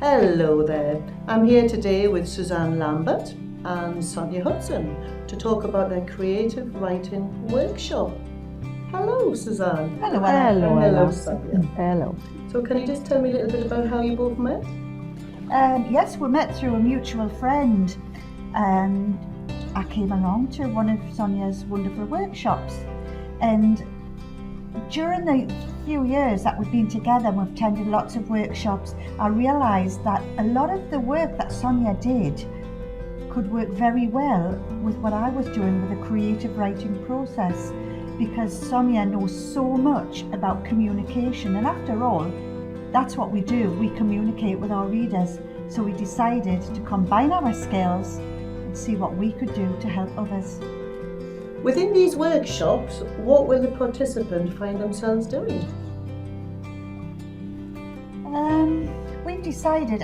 Hello there. I'm here today with Suzanne Lambert and Sonya Hudson to talk about their creative writing workshop. Hello, Suzanne. Hello, Hello, Sonya. Hello. So can you just tell me a little bit about how you both met? Yes, we met through a mutual friend, and I came along to one of Sonia's wonderful workshops. And during the few years that we've been together and we've attended lots of workshops, I realised that a lot of the work that Sonya did could work very well with what I was doing with the creative writing process, because Sonya knows so much about communication, and after all, that's what we do. We communicate with our readers. So we decided to combine our skills and see what we could do to help others. Within these workshops, what will the participant find themselves doing? We've decided,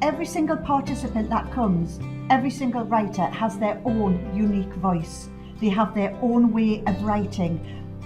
every single participant that comes, every single writer has their own unique voice. They have their own way of writing.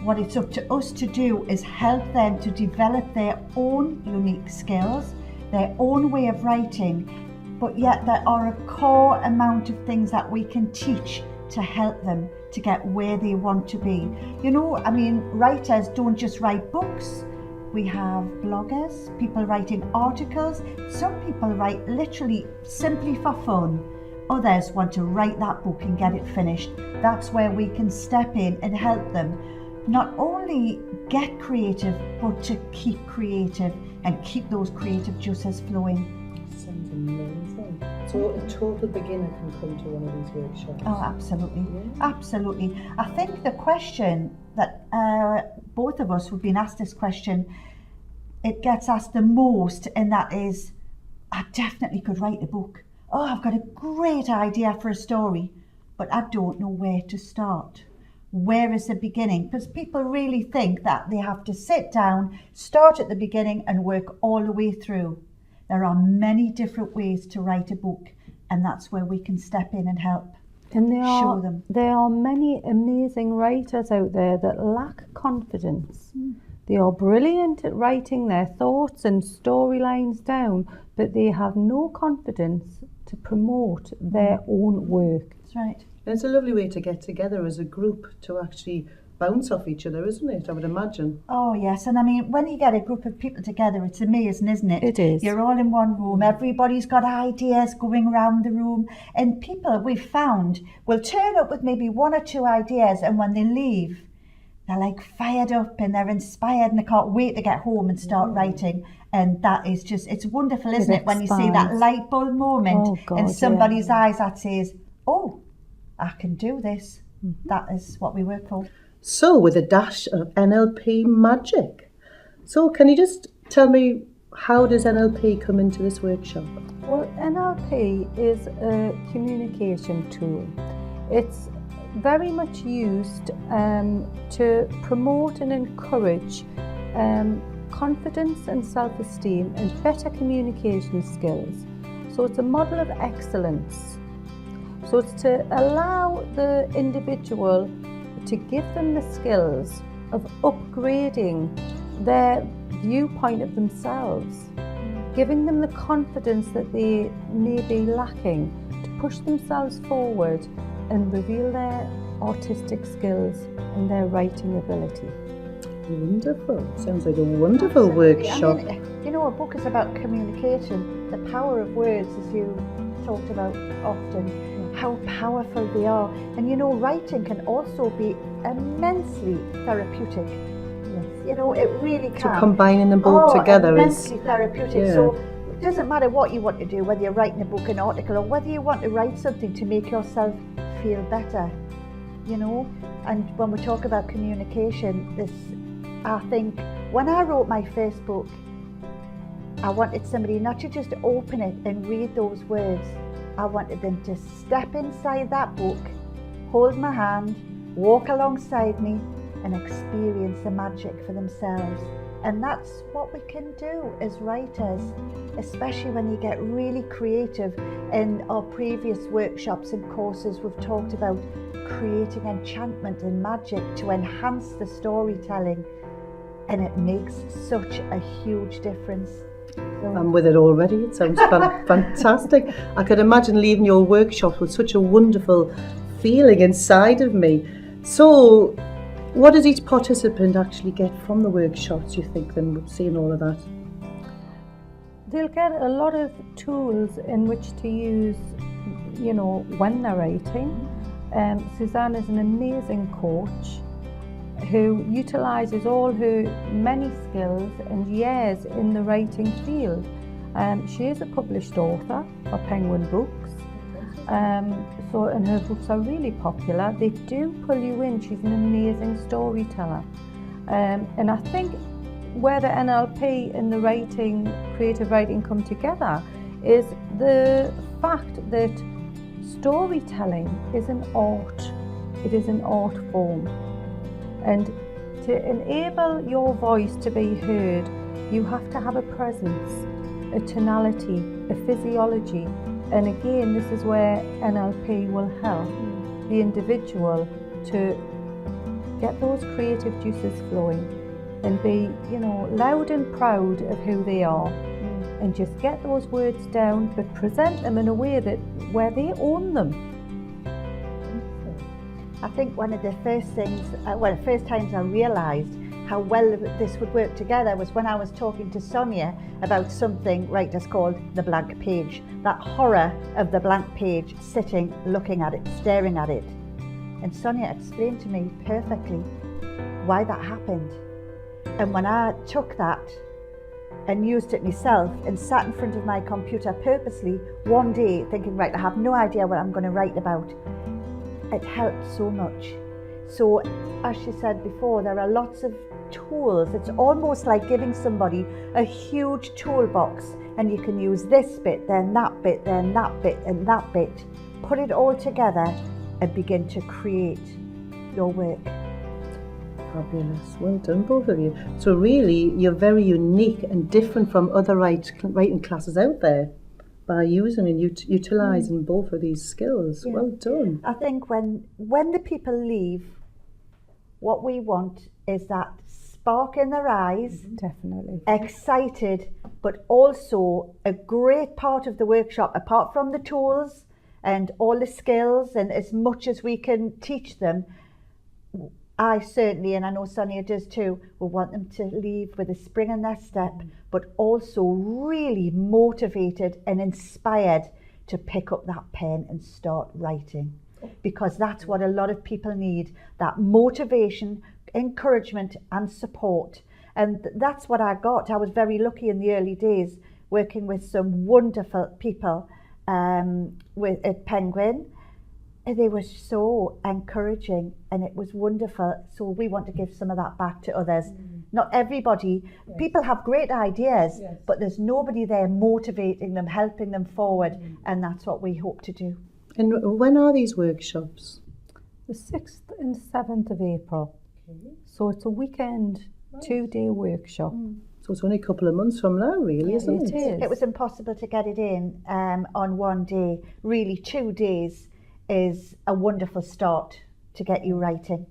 What it's up to us to do is help them to develop their own unique skills, their own way of writing, but yet there are a core amount of things that we can teach to help them to get where they want to be. Writers don't just write books. We have bloggers, people writing articles. Some people write literally simply for fun. Others want to write that book and get it finished. That's where we can step in and help them not only get creative, but to keep creative and keep those creative juices flowing. Sounds amazing. So a total beginner can come to one of these workshops? Oh, absolutely. Yeah. Absolutely. I think the question that both of us have been asked this question, it gets asked the most, and that is, I definitely could write a book. Oh, I've got a great idea for a story, but I don't know where to start. Where is the beginning? Because people really think that they have to sit down, start at the beginning and work all the way through. There are many different ways to write a book, and that's where we can step in and help. And show them. There are many amazing writers out there that lack confidence. They are brilliant at writing their thoughts and storylines down, but they have no confidence to promote their own work. That's right. It's a lovely way to get together as a group to actually bounce off each other, isn't it? I would imagine. Oh yes, and when you get a group of people together, it's amazing, isn't it? It is. You're all in one room, everybody's got ideas going around the room, and people, we've found, will turn up with maybe one or two ideas, and when they leave, they're like fired up and they're inspired and they can't wait to get home and start writing. And that is just, it's wonderful, isn't it? When you see that light bulb moment in somebody's eyes that says, oh, I can do this. That is what we work for. So with a dash of NLP magic. So can you just tell me, how does NLP come into this workshop? Well, NLP is a communication tool. It's very much used to promote and encourage confidence and self-esteem and better communication skills. So it's a model of excellence. So it's to allow the individual to give them the skills of upgrading their viewpoint of themselves, giving them the confidence that they may be lacking to push themselves forward and reveal their artistic skills and their writing ability. Wonderful. Sounds like a wonderful workshop. A book is about communication, the power of words, as you talked about often, how powerful they are. And writing can also be immensely therapeutic. Yes. It really can. So combining them both together immensely is therapeutic. Yeah. So it doesn't matter what you want to do, whether you're writing a book, an article, or whether you want to write something to make yourself feel better. And when we talk about communication, I think when I wrote my first book, I wanted somebody not to just open it and read those words. I wanted them to step inside that book, hold my hand, walk alongside me, and experience the magic for themselves. And that's what we can do as writers, especially when you get really creative. In our previous workshops and courses, we've talked about creating enchantment and magic to enhance the storytelling, and it makes such a huge difference. I'm with it already. It sounds fantastic. I could imagine leaving your workshop with such a wonderful feeling inside of me. So, what does each participant actually get from the workshops, you think, then seeing all of that? They'll get a lot of tools in which to use, when they're writing. Suzanne is an amazing coach who utilises all her many skills and years in the writing field. She is a published author for Penguin Books, and her books are really popular. They do pull you in. She's an amazing storyteller, and I think where the NLP and the creative writing come together is the fact that storytelling is an art. It is an art form. And to enable your voice to be heard, you have to have a presence, a tonality, a physiology. And again, this is where NLP will help the individual to get those creative juices flowing and be, loud and proud of who they are. And just get those words down, but present them in a way where they own them. I think one of the first times I realised how well this would work together was when I was talking to Sonya about something writers called the blank page. That horror of the blank page, sitting, looking at it, staring at it. And Sonya explained to me perfectly why that happened. And when I took that and used it myself and sat in front of my computer purposely one day thinking, right, I have no idea what I'm going to write about, it helped so much. So, as she said before, there are lots of tools. It's almost like giving somebody a huge toolbox, and you can use this bit, then that bit, then that bit, and that bit. Put it all together and begin to create your work. Fabulous. Well done, both of you. So really, you're very unique and different from other writing classes out there by using and utilising both of these skills. Yeah. Well done. I think when the people leave, what we want is that spark in their eyes. Definitely. Excited, but also a great part of the workshop, apart from the tools and all the skills and as much as we can teach them, I certainly, and I know Sonya does too, will want them to leave with a spring in their step, but also really motivated and inspired to pick up that pen and start writing. Because that's what a lot of people need, that motivation, encouragement and support. And that's what I got. I was very lucky in the early days working with some wonderful people at Penguin. And they were so encouraging and it was wonderful. So we want to give some of that back to others. Not everybody, people have great ideas, but there's nobody there motivating them, helping them forward. And that's what we hope to do. And when are these workshops? The 6th and 7th of April. So it's a weekend, 2-day workshop. So it's only a couple of months from now, really, isn't it? It is. It was impossible to get it in on one day. Really, 2 days is a wonderful start to get you writing.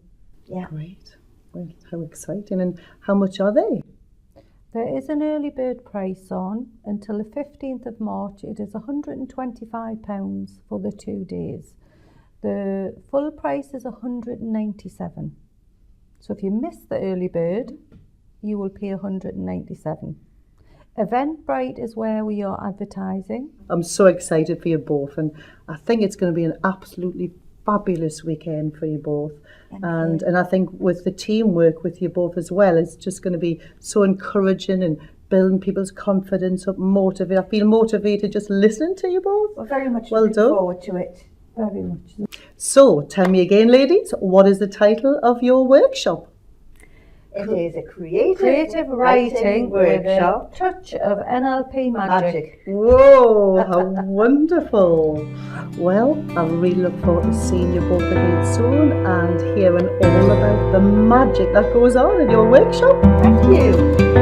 Yeah. Great. Well, how exciting. And how much are they? There is an early bird price on until the 15th of March. It is £125 for the 2 days. The full price is £197. So if you miss the early bird, you will pay £197. Eventbrite is where we are advertising. I'm so excited for you both, and I think it's going to be an absolutely fabulous weekend for you both. And I think with the teamwork with you both as well, it's just going to be so encouraging and building people's confidence up, motivated. I feel motivated just listening to you both. We're very much well looking done. forward to it. Very much. So, tell me again, ladies, what is the title of your workshop? It is a creative writing workshop, touch of NLP magic. Whoa, how wonderful. Well, I really look forward to seeing you both again soon and hearing all about the magic that goes on in your workshop. Thank you.